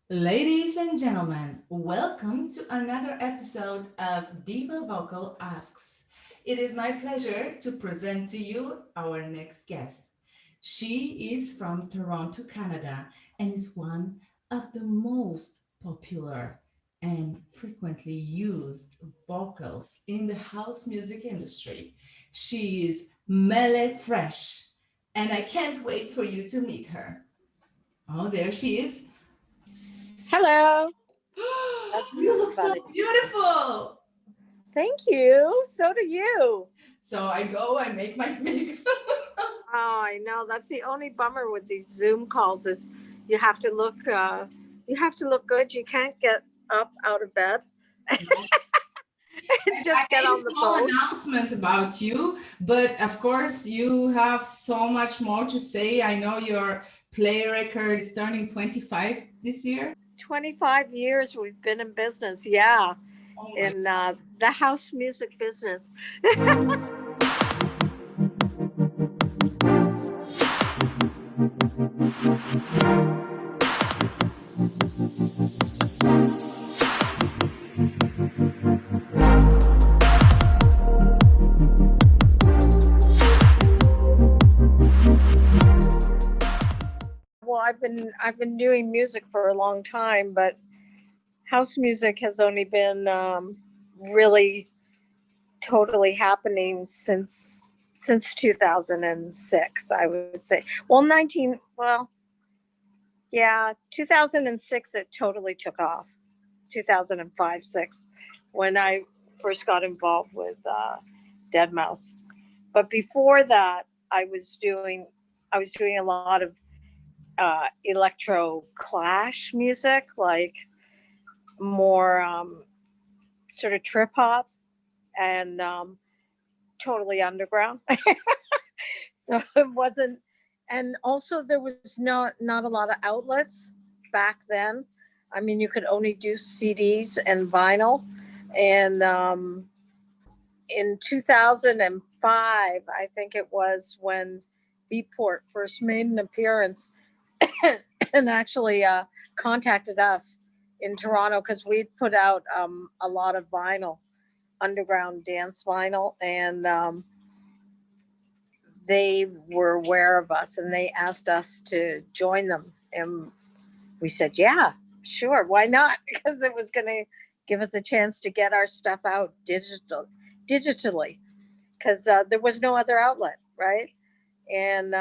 Ladies and gentlemen, welcome to another episode of Diva Vocal Asks. It is my pleasure to present to you our next guest. She is from Toronto, Canada, and is one of the most popular and frequently used vocals in the house music industry. She is Melleefresh, and I can't wait for you to meet her. Oh, there she is. Hello. That's You look so funny. beautiful. Thank you. So do you. So I go, I make my makeup. Oh, I know. That's the only bummer with these Zoom calls is you have to look you have to look good. You can't get up out of bed and I just get made a on the small phone. announcement about you, but of course, you have so much more to say. I know your play record is turning 25 this year. 25 years we've been in business. Yeah, Oh my. in the house music business. Well, I've been doing music for a long time, but house music has only been really totally happening since 2006, I would say. Well, 19 well, yeah, 2006 it totally took off. 2005 6 when I first got involved with Deadmouse. But before that, I was doing a lot of electro clash music, like more sort of trip hop and totally underground. So it wasn't, and also there was not a lot of outlets back then. I mean, you could only do CDs and vinyl. And in 2005, I think it was when Beatport first made an appearance and actually contacted us in Toronto because we'd put out a lot of vinyl, underground dance vinyl, and they were aware of us and they asked us to join them. And we said, yeah, sure, why not? Because it was going to give us a chance to get our stuff out digitally, because there was no other outlet, right? And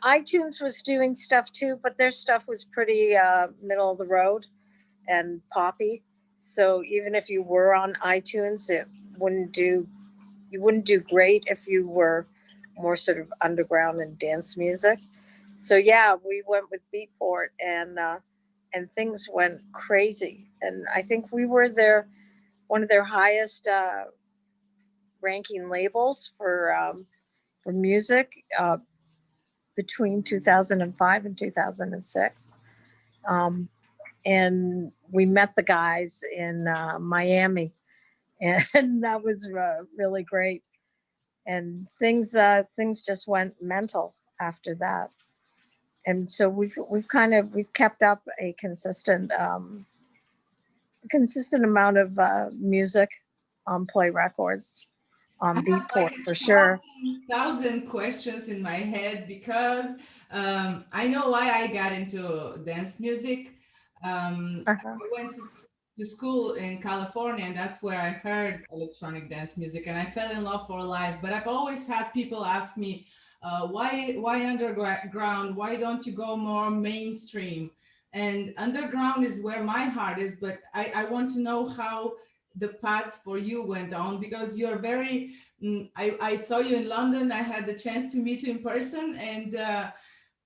iTunes was doing stuff too, but their stuff was pretty middle of the road and poppy. So even if you were on iTunes, it wouldn't do you wouldn't do great if you were more sort of underground and dance music. So yeah, we went with Beatport, and things went crazy. And I think we were their one of their highest ranking labels for music between 2005 and 2006. Um, and we met the guys in Miami, and that was really great. And things just went mental after that. And so we've kept up a consistent amount of music on Play Records, I on have like Beatport a for sure. thousand questions in my head because I know why I got into dance music. Uh-huh. I went to school in California, and that's where I heard electronic dance music, and I fell in love for life. But I've always had people ask me, why underground? Why don't you go more mainstream? And underground is where my heart is, but I want to know how the path for you went on because you're very I saw you in London. I had the chance to meet you in person and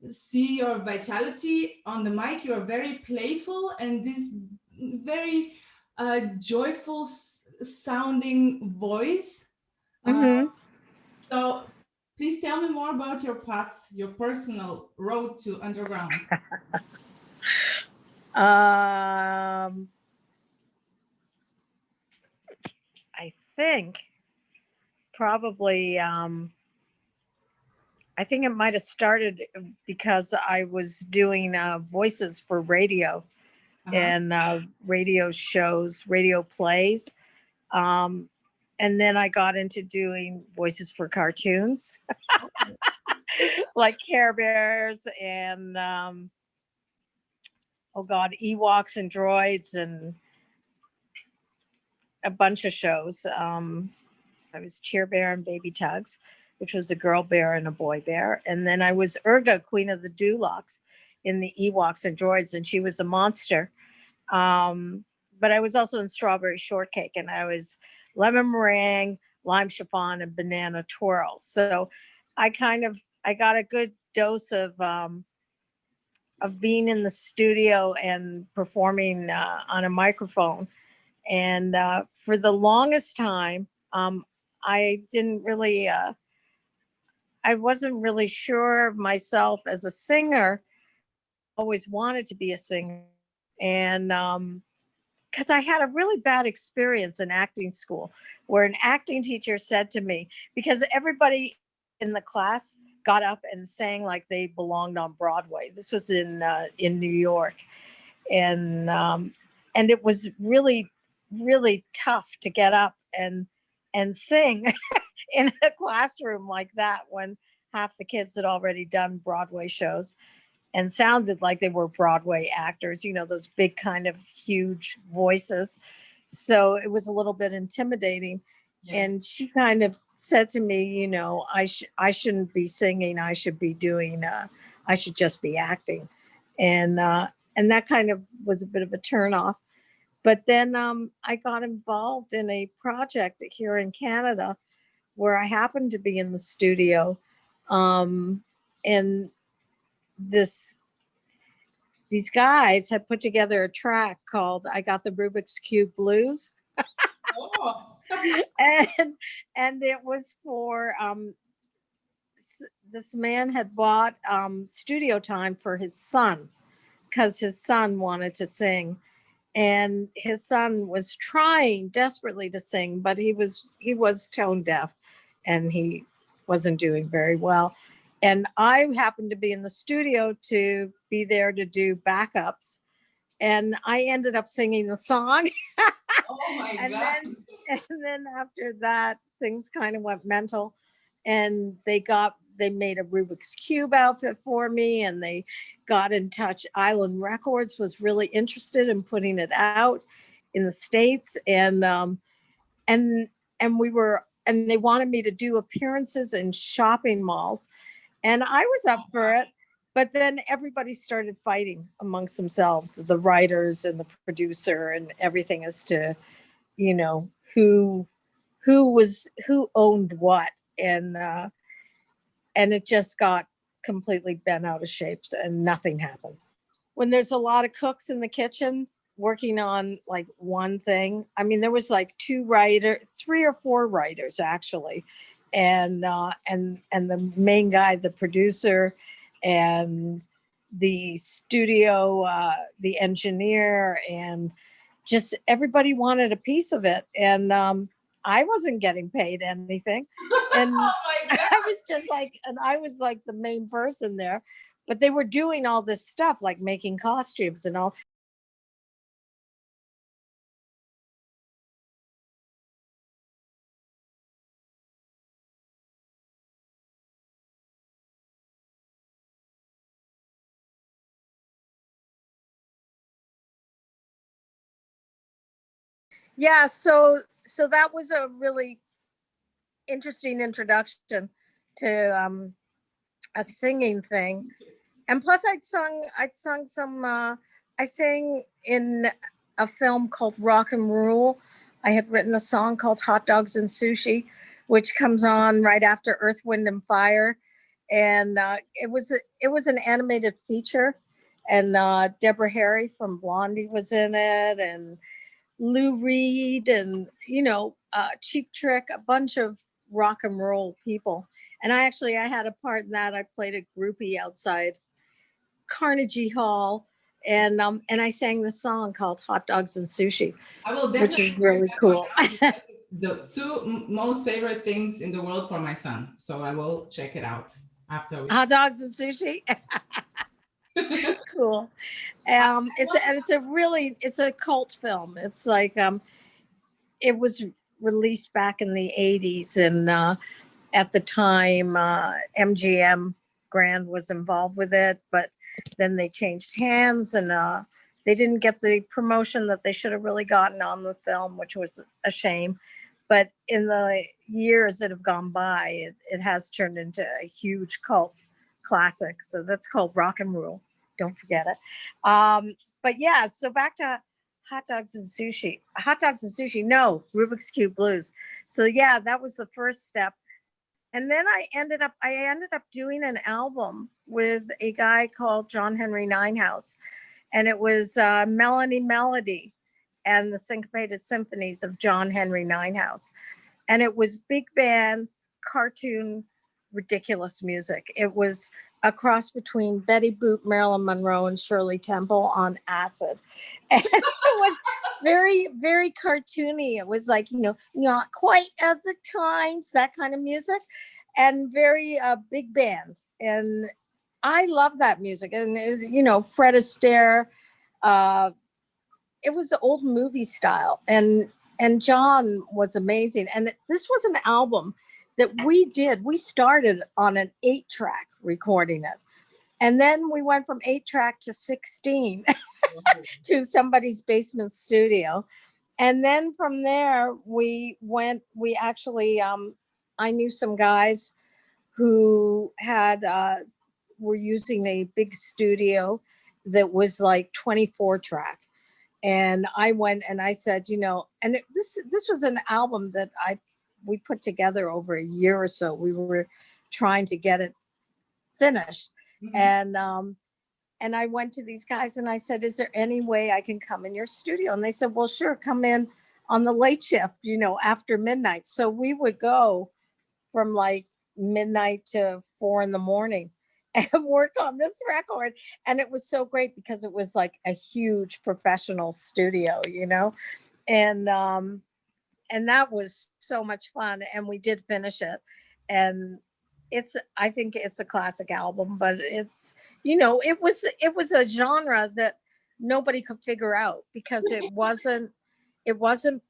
see your vitality on the mic. You're very playful and this very joyful sounding voice. Uh, Mm-hmm. so please tell me more about your path, your personal road to underground. Um, I think probably I think it might have started because I was doing voices for radio Uh-huh. and radio shows, radio plays. Um, and then I got into doing voices for cartoons Oh, like Care Bears and, oh God, Ewoks and Droids and a bunch of shows. I was Cheer Bear and Baby Tugs, which was a girl bear and a boy bear. And then I was Urga, Queen of the Dulocks in the Ewoks and Droids, and she was a monster. Um, but I was also in Strawberry Shortcake, and I was lemon meringue, lime chiffon, and banana twirls. So I got a good dose of being in the studio and performing on a microphone. And for the longest time, I didn't really, I wasn't really sure of myself as a singer. Always wanted to be a singer. And because I had a really bad experience in acting school where an acting teacher said to me, because everybody in the class got up and sang like they belonged on Broadway. This was in New York, and it was really really tough to get up and sing in a classroom like that when half the kids had already done Broadway shows and sounded like they were Broadway actors, you know, those big kind of huge voices. So it was a little bit intimidating. yeah. And she kind of said to me, you know, I shouldn't be singing. I should be doing, I should just be acting. And, uh, and that kind of was a bit of a turnoff. But then I got involved in a project here in Canada where I happened to be in the studio. Um, and this these guys had put together a track called I Got the Rubik's Cube Blues. Oh. and it was for this man had bought studio time for his son because his son wanted to sing, and his son was trying desperately to sing, but he was tone deaf and he wasn't doing very well. And I happened to be in the studio to be there to do backups, and I ended up singing the song. Oh my and God. then and then after that things kind of went mental, and they made a Rubik's Cube outfit for me, and they got in touch. Island Records was really interested in putting it out in the States, and and they wanted me to do appearances in shopping malls, and I was up for it. But then everybody started fighting amongst themselves, the writers and the producer and everything, as to, you know, who owned what. And it just got completely bent out of shapes and nothing happened. When there's a lot of cooks in the kitchen working on like one thing, I mean, there was like three or four writers actually, and the main guy, the producer, and the studio, the engineer, and just everybody wanted a piece of it. And I wasn't getting paid anything. And Oh my God. I was like the main person there, but they were doing all this stuff like making costumes and all. Yeah, so that was a really interesting introduction to a singing thing. And plus I'd sung some I sang in a film called Rock and Rule. I had written a song called Hot Dogs and Sushi, which comes on right after Earth, Wind and Fire. And it was an animated feature, and Deborah Harry from Blondie was in it, and Lou Reed, and Cheap Trick, a bunch of rock and roll people. And I had a part in that. I played a groupie outside Carnegie Hall, and I sang this song called Hot Dogs and Sushi, I will which definitely is check really that one cool. out because it's the two most favorite things in the world for my son. So I will check it out. after we. Hot dogs and sushi. Cool. It's a cult film. It's like it was released back in the 80s, and at the time MGM Grand was involved with it, but then they changed hands, and they didn't get the promotion that they should have really gotten on the film, which was a shame. But in the years that have gone by, it has turned into a huge cult classic. So that's called Rock and Roll. Don't forget it. But yeah, so back to hot dogs and sushi. Hot dogs and sushi, no, Rubik's Cube Blues. So yeah, that was the first step. And then I ended up doing an album with a guy called John Henry Ninehouse, and it was Melody and the Syncopated Symphonies of John Henry Ninehouse. And it was big band, cartoon, ridiculous music. It was a cross between Betty Boop, Marilyn Monroe, and Shirley Temple on acid. And it was very, very cartoony. It was like, not quite at the times, that kind of music, and very big band. And I love that music. And it was, Fred Astaire, it was the old movie style, and John was amazing. And this was an album that we started on an 8-track recording it, and then we went from 8-track to 16 to somebody's basement studio. And then from there we actually I knew some guys who had were using a big studio that was like 24-track. And I went and I said, this was an album that we put together over a year or so. We were trying to get it finished. Mm-hmm. And I went to these guys and I said, is there any way I can come in your studio? And they said, well, sure, come in on the late shift, after midnight. So we would go from like midnight to 4 a.m. and work on this record. And it was so great because it was like a huge professional studio, and that was so much fun. And we did finish it. And I think it's a classic album, but it's, it was a genre that nobody could figure out because it wasn't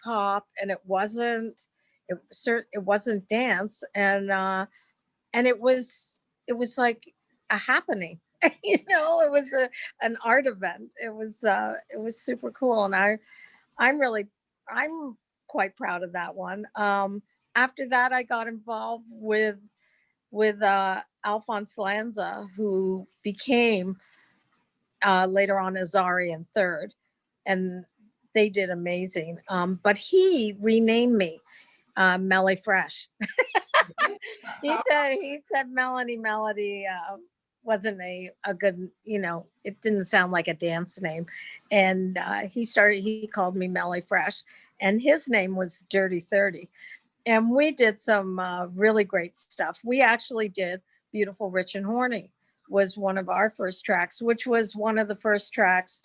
pop, and it wasn't dance. And it was like a happening. It was an art event. It was super cool. And I'm quite proud of that one. After that, I got involved with Alphonse Lanza, who became later on Azari and Third, and they did amazing. But he renamed me Melleefresh. he said Melody wasn't a good, it didn't sound like a dance name. And he called me Melleefresh, and his name was Dirty 30. And we did some really great stuff. We actually did Beautiful, Rich, and Horny was one of our first tracks, which was one of the first tracks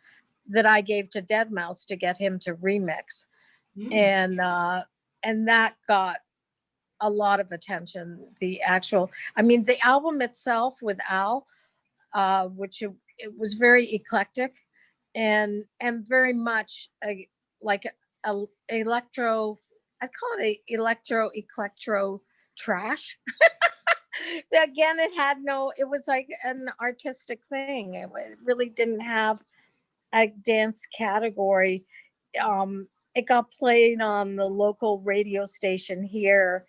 that I gave to Deadmouse to get him to remix. And that got a lot of attention. The album itself with Al, which it was very eclectic and very much like a electro. I call it electro trash. Again, it was like an artistic thing. It really didn't have a dance category. It got played on the local radio station here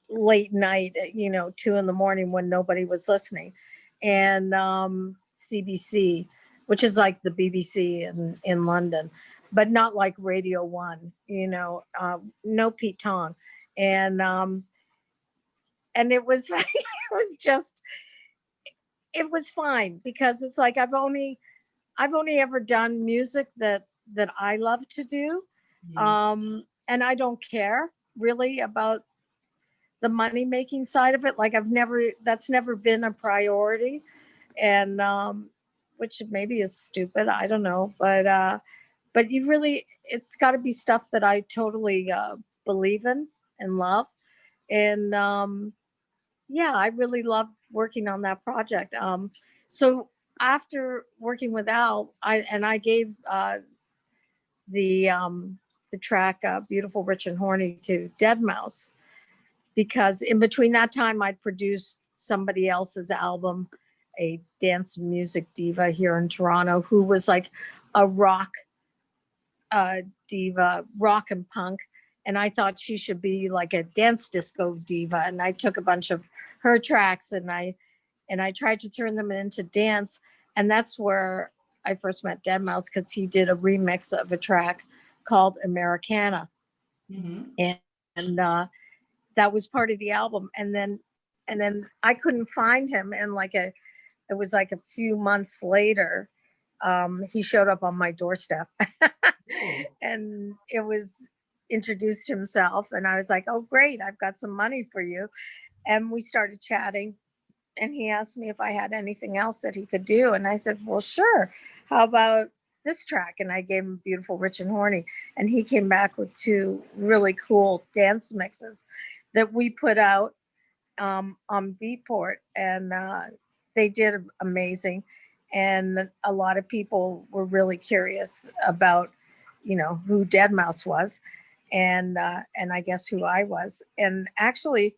late night at 2 a.m. when nobody was listening, and CBC, which is like the BBC in London, but not like Radio 1, no Pete Tong. And it was it was fine because it's like I've only ever done music that I love to do. And I don't care really about the money making side of it. Like that's never been a priority. And which maybe is stupid, I don't know, but it's got to be stuff that I totally believe in and love. And yeah, I really loved working on that project. So after working with Al, I gave the um, the track "Beautiful, Rich, and Horny" to Deadmouse, because in between that time I'd produced somebody else's album, a dance music diva here in Toronto, who was like a rock diva, rock and punk. And I thought she should be like a dance disco diva. And I took a bunch of her tracks and I tried to turn them into dance. And that's where I first met Deadmouse, because he did a remix of a track called Americana. Mm-hmm. And that was part of the album. And then I couldn't find him. And it was like a few months later, he showed up on my doorstep and it was introduced himself. And I was like, oh, great, I've got some money for you. And we started chatting. And he asked me if I had anything else that he could do. And I said, well, sure. How about this track? And I gave him Beautiful, Rich, and Horny. And he came back with two really cool dance mixes that we put out on Beatport. And they did amazing. And a lot of people were really curious about, who Deadmouse was, and I guess who I was. And actually,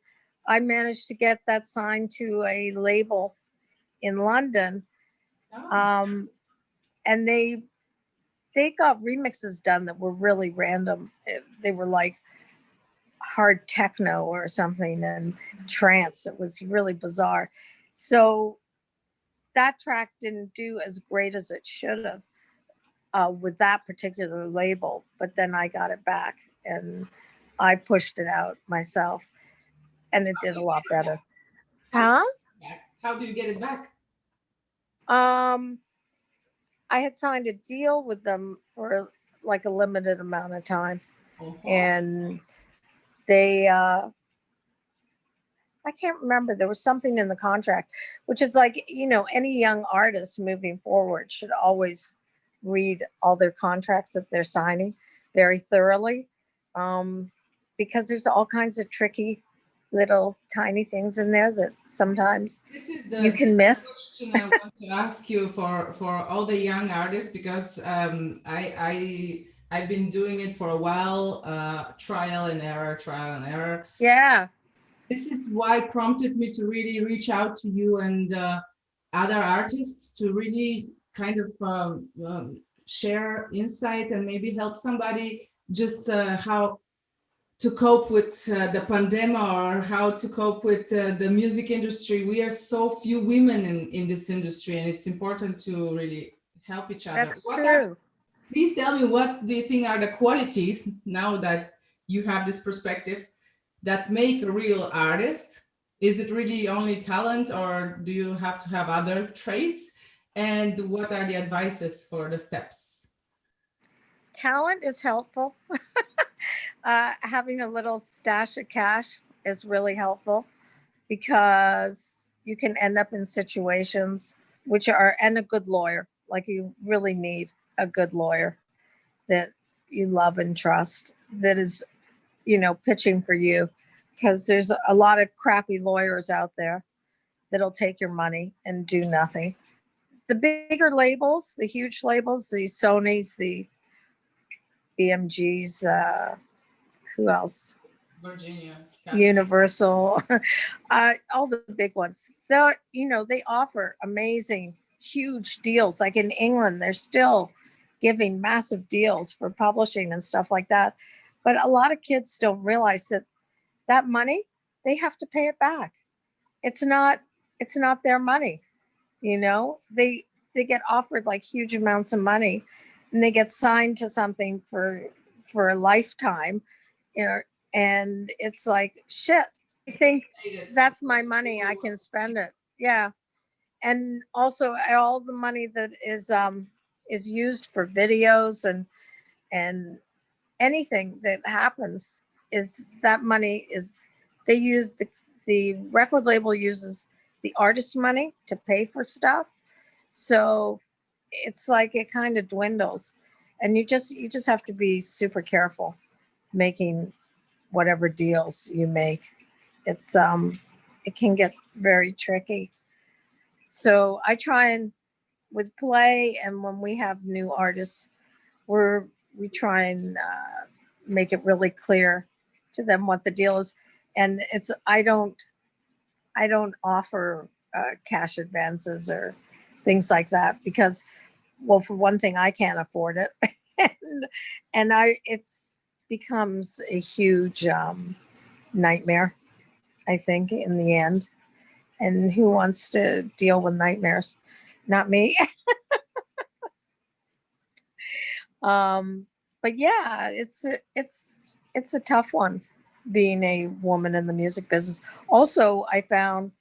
I managed to get that signed to a label in London, Oh. and they got remixes done that were really random. They were like hard techno or something, and trance. It was really bizarre. So that track didn't do as great as it should have with that particular label, but then I got it back and I pushed it out myself, and it did a lot better. Huh? How do you get it back? Um, I had signed a deal with them for like a limited amount of time, Uh-huh. and they I can't remember. There was something in the contract, which is like, any young artist moving forward should always read all their contracts that they're signing very thoroughly, um, because there's all kinds of tricky little tiny things in there that sometimes This is you the can miss. question I want to ask you for all the young artists, because I've been doing it for a while, trial and error. Yeah, This is why prompted me to really reach out to you and other artists to really kind of share insight and maybe help somebody just how to cope with the pandemic, or how to cope with the music industry. We are so few women in this industry, and it's important to really help each other. that's true. Please tell me, what do you think are the qualities, now that you have this perspective, that make a real artist? Is it really only talent, or do you have to have other traits? And what are the advices for the steps? Talent is helpful. Having a little stash of cash is really helpful, because you can end up in situations which are, and a good lawyer, like you really need a good lawyer that you love and trust, that is, pitching for you, because there's a lot of crappy lawyers out there that'll take your money and do nothing. The bigger labels, the huge labels, the Sonys, the BMGs, who else? Virginia, gotcha. Universal, all the big ones. They offer amazing, huge deals. Like in England, they're still giving massive deals for publishing and stuff like that. But a lot of kids don't realize that that money, they have to pay it back. It's not it's not their money. They get offered like huge amounts of money, and they get signed to something for a lifetime, you know, and it's like shit. I think that's my money. I can spend it. Yeah. And also all the money that is used for videos and anything that happens, is that money is they use the record label uses the artist money to pay for stuff. So it's like it kind of dwindles, and you just have to be super careful making whatever deals you make. It's it can get very tricky. So I try and with play, and when we have new artists, we try and make it really clear to them what the deal is. And it's I don't offer cash advances or things like that because, well, for one thing, I can't afford it, and I it's becomes a huge nightmare. I think in the end, and who wants to deal with nightmares? Not me. um, but yeah, it's a tough one being a woman in the music business. Also, I found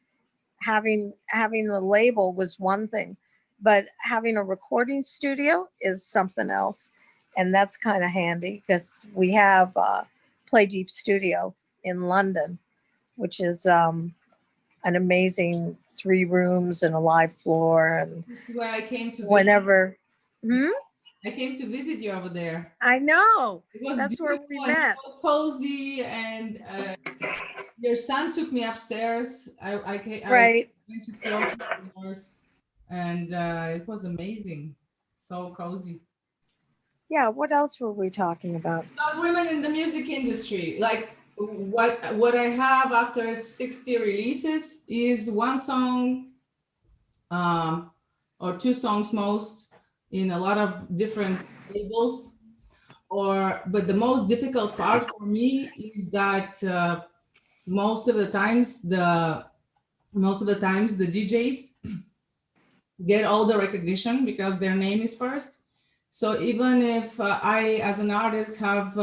having the label was one thing, but having a recording studio is something else, and that's kind of handy because we have PlayDeep Studio in London, which is an amazing 3 rooms and a live floor, and This is where I came to visit. whenever. Hmm? I came to visit you over there. I know, It was that's where beautiful we and met. so cozy. And your son took me upstairs. I Right. went to see all the stores, and it was amazing. So cozy. Yeah, what else were we talking about? About women in the music industry, like what I have after 60 releases is one song, um, or 2 songs most, in a lot of different labels. Or but the most difficult part for me is that most of the times the DJs get all the recognition because their name is first. So even if I, as an artist, have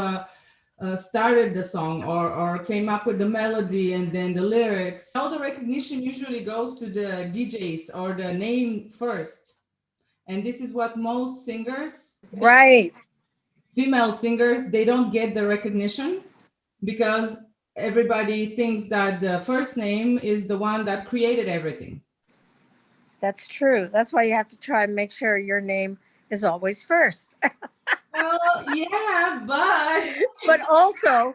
started the song or came up with the melody and then the lyrics, all the recognition usually goes to the DJs or the name first. And this is what most singers, Right. female singers, they don't get the recognition because everybody thinks that the first name is the one that created everything. That's true. That's why you have to try and make sure your name is always first. Well, yeah, but But also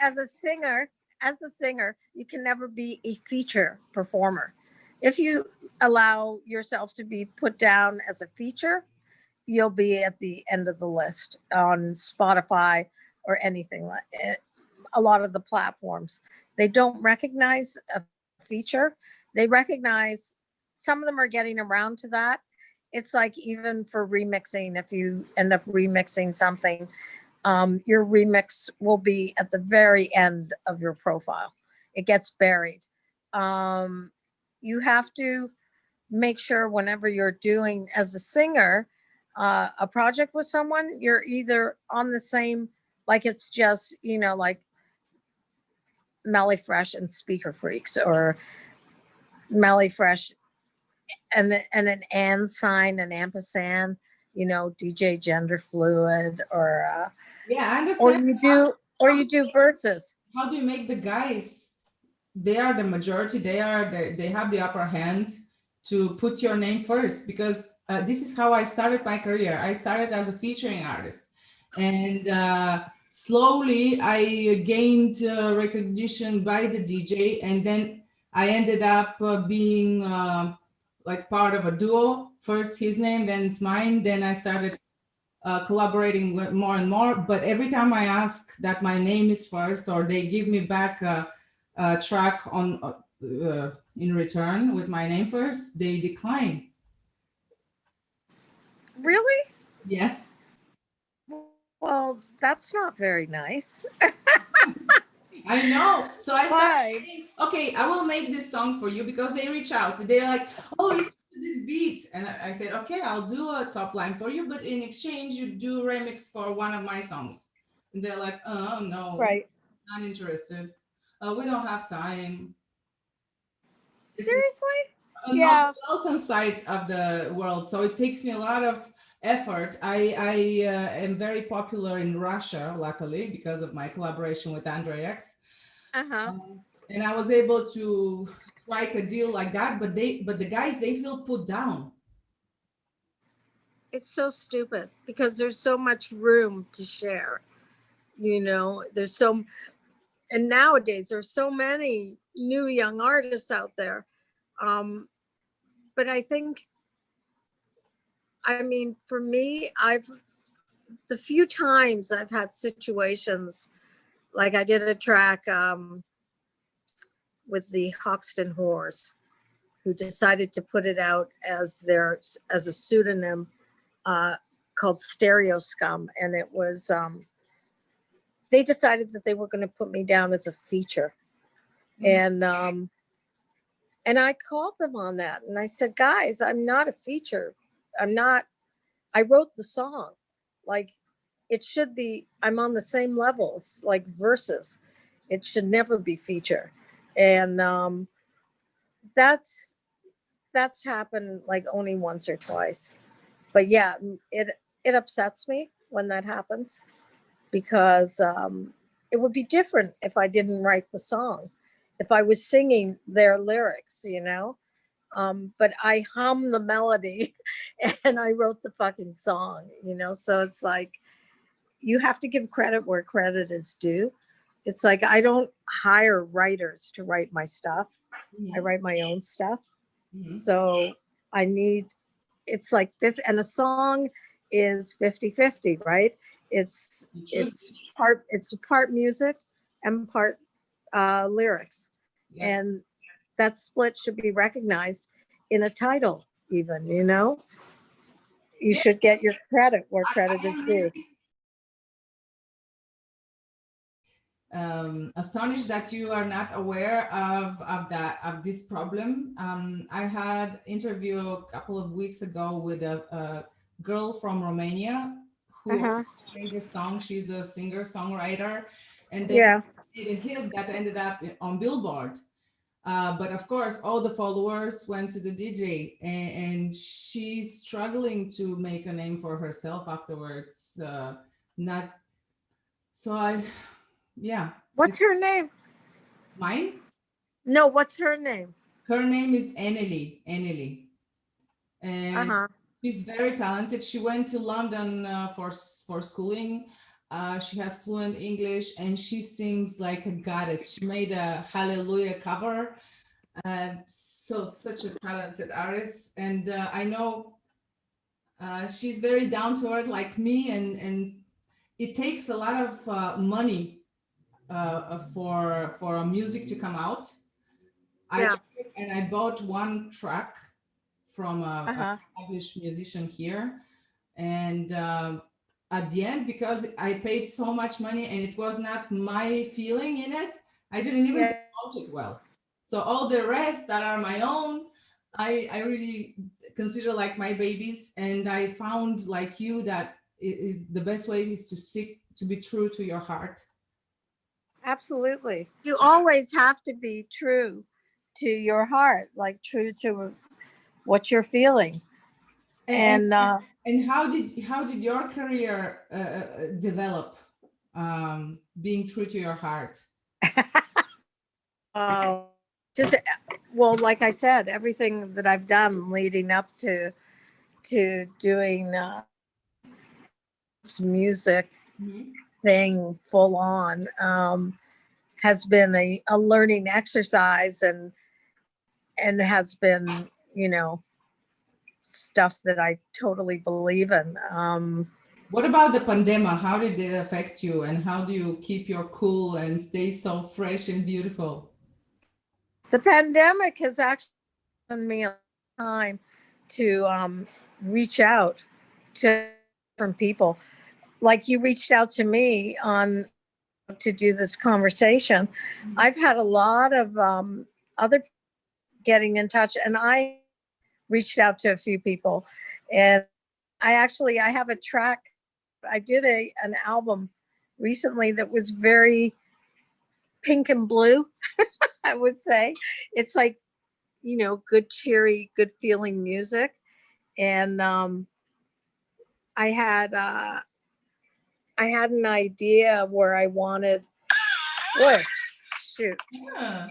as a singer, you can never be a feature performer. If you allow yourself to be put down as a feature, you'll be at the end of the list on Spotify or anything like it. A lot of the platforms, they don't recognize a feature. They recognize some of them are getting around to that. It's like even for remixing, if you end up remixing something, your remix will be at the very end of your profile. It gets buried. Um, you have to make sure whenever you're doing as a singer a project with someone, you're either on the same, like it's just, like Melleefresh and Speaker Freaks, or Melleefresh and an and sign, an ampersand, DJ Gender Fluid, yeah, I or understand. you do or How you do verses. how do you make the guys, they are the majority, they have the upper hand to put your name first? Because this is how I started my career. I started as a featuring artist, and slowly I gained recognition by the DJ, and then I ended up being like part of a duo. First his name, then it's mine. Then I started collaborating with more and more. But every time I ask that my name is first, or they give me back a track on in return with my name first, they decline. Really? Yes, Well, that's not very nice. I know. So I started Why? saying, okay, I will make this song for you, because they reach out. They're like, oh, listen to this beat. And I said, okay, I'll do a top line for you, but in exchange, you do remix for one of my songs. And they're like, oh, no, Right. not interested. We don't have time. This is Seriously? on the Yeah. Balkan side of the world, so it takes me a lot of effort. I am very popular in Russia, luckily, because of my collaboration with Andre X. Uh-huh. And I was able to strike a deal like that, but the guys, they feel put down. It's so stupid because there's so much room to share. There's so, and nowadays there's so many new young artists out there. But I think, I mean, for me, the few times I've had situations, like I did a track with the Hoxton Whores, who decided to put it out as as a pseudonym called Stereo Scum, and it was they decided that they were going to put me down as a feature, and I called them on that, and I said, guys, I'm not a feature. I'm not. I wrote the song, like it should be. I'm on the same level. It's like verses. It should never be feature, and that's happened like only once or twice. But yeah, it upsets me when that happens, because it would be different if I didn't write the song, if I was singing their lyrics, you know. But I hum the melody and I wrote the fucking song, you know. So it's like you have to give credit where credit is due. It's like I don't hire writers to write my stuff. I write my own stuff. So I need, it's like 50, and a song is 50-50, right? It's part music and part lyrics. Yes. And that split should be recognized in a title, even, you know. You should get your credit where credit is due. Astonished that you are not aware of this problem. I had interview a couple of weeks ago with a girl from Romania who made a song. She's a singer songwriter, and they made a hit that ended up on Billboard. But of course, all the followers went to the DJ, and she's struggling to make a name for herself afterwards. Not so I. Yeah. What's her name? Mine? No, what's her name? Her name is Anneli. Anneli. And she's very talented. She went to London for schooling. She has fluent English and she sings like a goddess. She made a Hallelujah cover. So such a talented artist. And I know she's very down to earth like me, and it takes a lot of money for a music to come out. I bought one track from a English musician here, and at the end, because I paid so much money and it was not my feeling in it, I didn't even promote it well. So all the rest that are my own, I really consider like my babies, and I found like you that the best way is to seek to be true to your heart. Absolutely. You always have to be true to your heart, like true to what you're feeling. And how did your career develop, being true to your heart? Just, well, like I said, everything that I've done leading up to doing this music thing full on has been a learning exercise, and has been, you know, stuff that I totally believe in. What about the pandemic? How did it affect you, and how do you keep your cool and stay so fresh and beautiful? The pandemic has actually given me a time to reach out to different people. Like you reached out to me on to do this conversation. I've had a lot of other getting in touch, and I reached out to a few people, and I have a track. I did an album recently that was very pink and blue. I would say it's like, you know, good, cheery, good feeling music. And I had an idea where I wanted. Whoa, shoot! Yeah.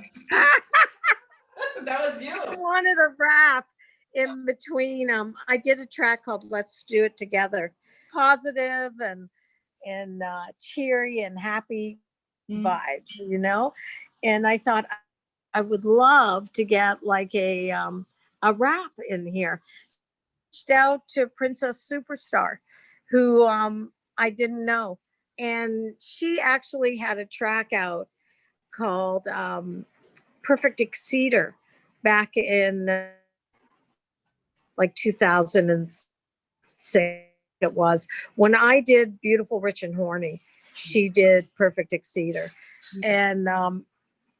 That was you. I wanted a rap in between. I did a track called "Let's Do It Together," positive and cheery and happy vibes, you know. And I thought I would love to get like a rap in here. Reached out to Princess Superstar, who I didn't know, and she actually had a track out called Perfect Exceeder back in like 2006. It was when I did Beautiful, Rich, and Horny. She did Perfect Exceeder, and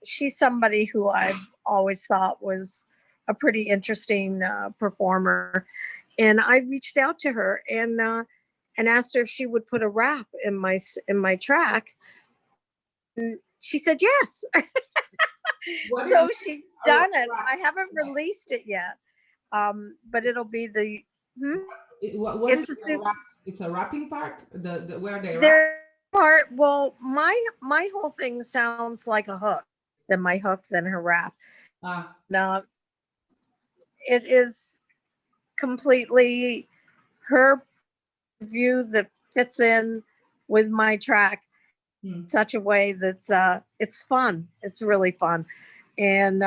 she's somebody who I've always thought was a pretty interesting performer. And I reached out to her and asked her if she would put a rap in my track. She said yes. What is So she's a done it. rap? I haven't released it yet, but it'll be the What is it's a a super. rap? It's a rapping part. The where they rap. There part. Well, my whole thing sounds like a hook. Then my hook, then her rap. Ah, Now it is completely her view that fits in with my track hmm. in such a way that's it's fun. It's really fun, and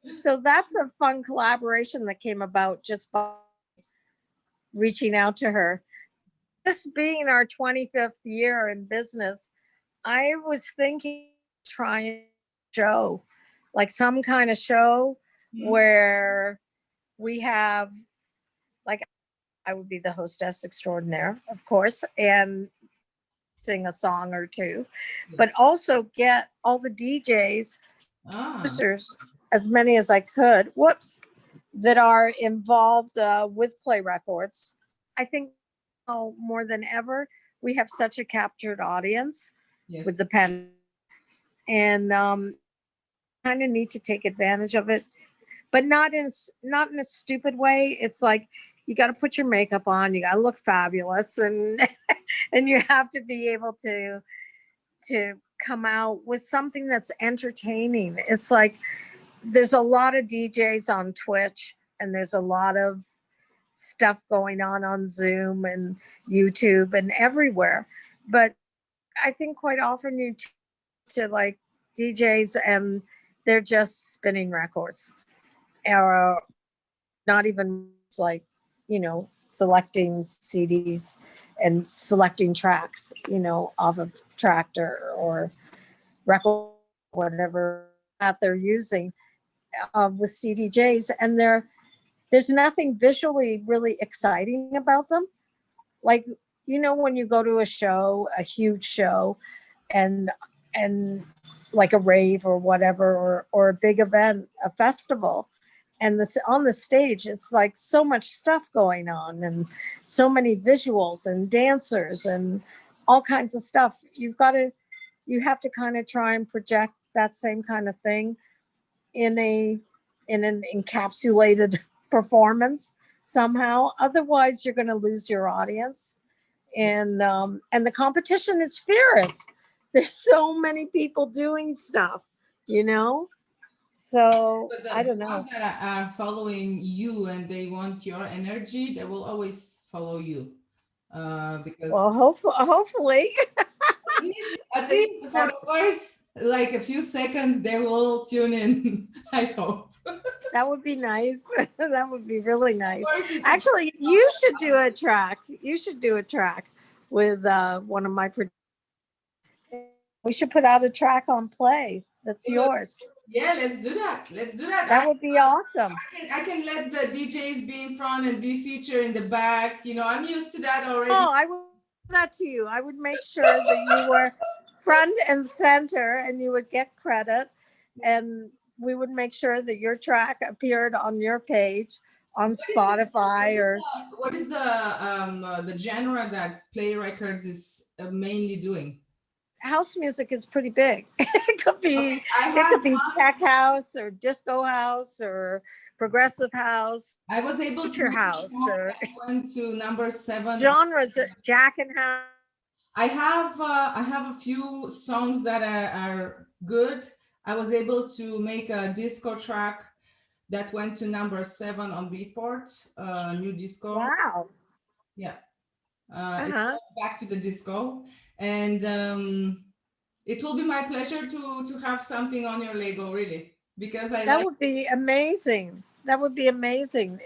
so that's a fun collaboration that came about just by reaching out to her. This being our 25th year in business, I was thinking trying show, like some kind of show Hmm. where we have like I would be the hostess extraordinaire, of course, and sing a song or two, Yes. but also get all the DJs, Ah, producers, as many as I could, whoops, that are involved with Play Records. I think more than ever, we have such a captured audience with yes. the pen, and kind of need to take advantage of it, but not in a stupid way. It's like you got to put your makeup on, you got to look fabulous, and and you have to be able to come out with something that's entertaining. It's like there's a lot of DJs on Twitch, and there's a lot of stuff going on Zoom and YouTube and everywhere. But I think quite often you to like DJs and they're just spinning records or not even like, selecting CDs and selecting tracks, off of Tractor or record, whatever that they're using with CDJs. And there's nothing visually really exciting about them. Like, when you go to a show, a huge show, and and like a rave or whatever, or a big event, a festival, and this on the stage, it's like so much stuff going on and so many visuals and dancers and all kinds of stuff. You have to kind of try and project that same kind of thing in an encapsulated performance somehow. Otherwise, you're going to lose your audience, and the competition is fierce. There's so many people doing stuff, you know. So But I the don't know. ones that are following you and they want your energy, they will always follow you. Because Well, hopefully, at least for the first like a few seconds, they will tune in. I hope. that would be nice. That would be really Of nice. course, it depends Actually, on you should do a track. You should do a track with one of my. We should put out a track on Play. That's the. yours. Yeah, let's do that. Let's do that. That would be awesome. I can let the DJs be in front and be featured in the back. I'm used to that already. Oh, I would do that to you. I would make sure that you were front and center and you would get credit, and we would make sure that your track appeared on your page on Spotify or What is the genre that Play Records is mainly doing? house music is pretty big. it could Okay, be I it could have be one. tech house or disco house or progressive house, I was able to future make a house track or that went to number 7. genres, jack and house. I have a few songs that are good. I was able to make a disco track that went to number 7 on Beatport, new disco. Wow. Yeah, it's Uh-huh. back to the disco, and it will be my pleasure to have something on your label. Really. because I That like. would be amazing. That would be amazing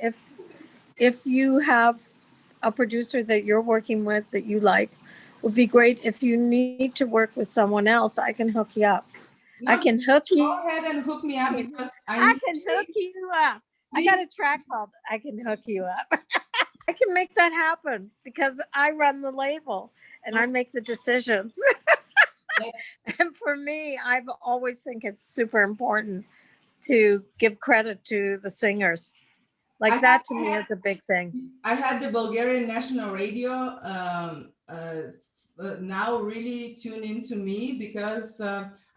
if you have a producer that you're working with that you like. Would be great. If you need to work with someone else, I can hook you up. I No, can hook you. go ahead and hook me up because I I need. can hook you up. I got Please, a track called I Can Hook You Up. I can make that happen because I run the label and I make the decisions. And for me, I've always think it's super important to give credit to the singers. I Like had, that to me is a big thing. I had the Bulgarian national radio now really tune into me because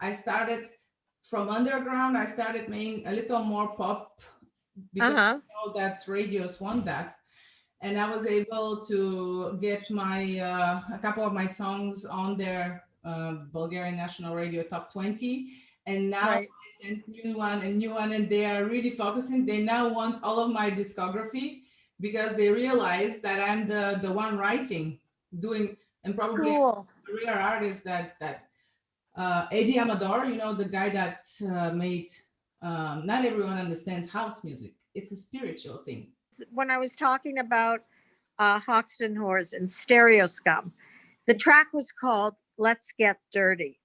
I started from underground. I started making a little more pop because Uh-huh. I know that radios want that. And I was able to get my a couple of my songs on their Bulgarian National Radio Top 20. And now Right. I sent new one, and they are really focusing. They now want all of my discography because they realize that I'm the one writing, doing, and probably Cool. a rare artist that Eddie Amador, the guy that made. Not everyone understands house music. It's a spiritual thing. When I was talking about Hoxton Whores and Stereo Scum, the track was called Let's Get Dirty.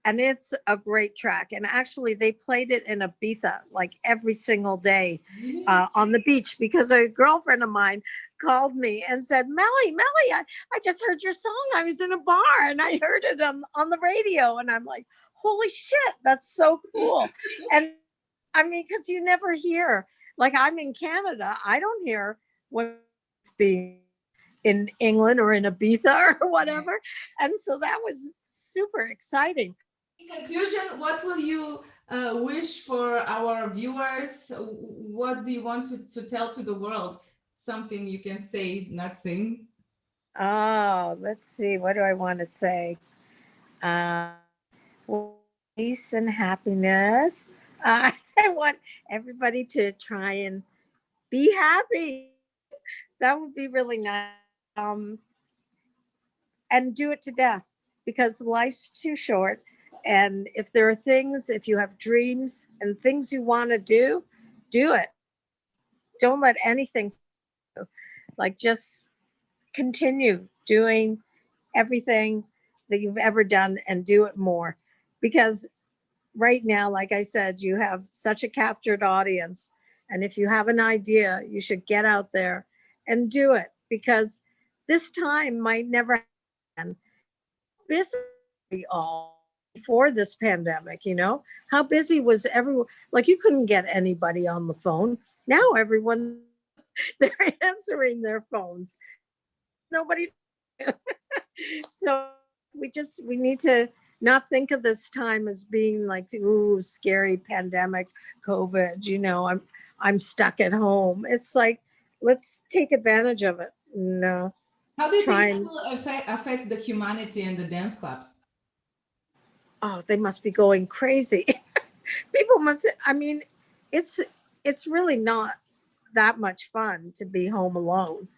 And it's a great track. And actually, they played it in Ibiza like every single day Really? on the beach because a girlfriend of mine called me and said, Melly, I just heard your song. I was in a bar and I heard it on the radio. And I'm like, holy shit, that's so cool. And I mean, because you never hear, like I'm in Canada, I don't hear what it's being in England or in Ibiza or whatever. And so that was super exciting. In conclusion, what will you wish for our viewers? What do you want to tell to the world? Something you can say, not sing. Oh, let's see. What do I want to say? Uh, well, peace and happiness. I want everybody to try and be happy. That would be really nice. Um, and do it to death because life's too short. And if there are things, if you have dreams and things you want to do it. Don't let anything, like, just continue doing everything that you've ever done and do it more. Because right now, like I said, you have such a captured audience. And if you have an idea, you should get out there and do it because this time might never happen. How busy we all before this pandemic, How busy was everyone? Like you couldn't get anybody on the phone. Now everyone they're answering their phones. Nobody so we need to not think of this time as being like ooh scary pandemic covid I'm stuck at home. It's like let's take advantage of it and How do you try think it and will affect the humanity and the dance clubs? oh they must be going crazy. People must I mean it's it's really not that much fun to be home alone.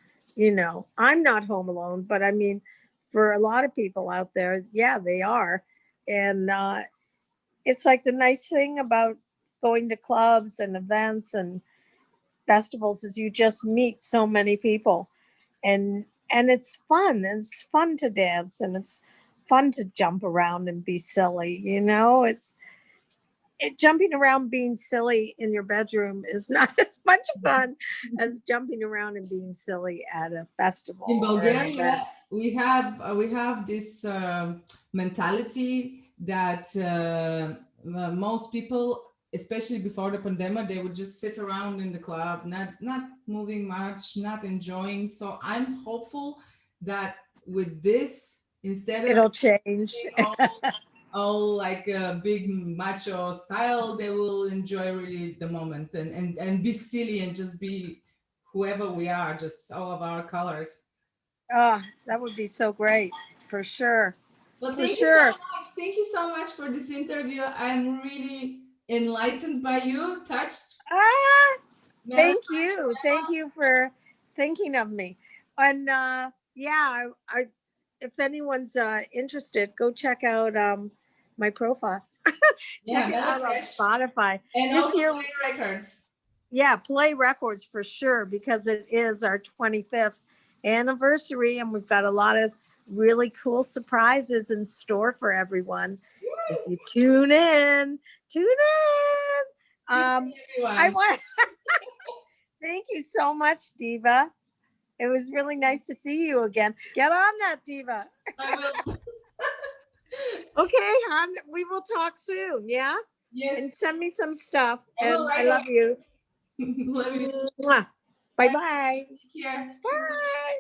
I'm not home alone, but I mean, for a lot of people out there, yeah, they are. And it's like the nice thing about going to clubs and events and festivals is you just meet so many people and it's fun. And it's fun to dance and it's fun to jump around and be silly. Jumping around being silly in your bedroom is not as much fun as jumping around and being silly at a In festival or an Bulgaria, event. we have this mentality that most people, especially before the pandemic, they would just sit around in the club, not moving much, not enjoying. So I'm hopeful that with this, instead of It'll change. being all like a big macho style, they will enjoy really the moment and be silly and just be whoever we are, just all of our colors. Oh, that would be so great. For sure. Well, For thank you so sure. much. Thank you so much for this interview. I'm really enlightened by you, touched. Ah, Mel. thank you. Thank you for thinking of me. And yeah, I if anyone's interested, go check out my profile. Check Yeah, it out on Melleefresh. Spotify. And This also year, Play Records. yeah, Play Records for sure, because it is our 25th anniversary and we've got a lot of really cool surprises in store for everyone. If you tune in, tune in. Good day, I everyone. want thank you so much, Diva. It was really nice to see you again. Get on that, Diva. I will. Okay, hon, we will talk soon. Yeah. Yes, And send me some stuff. I will And I right love away. you. Love you. Bye Bye. bye. Take care. Bye.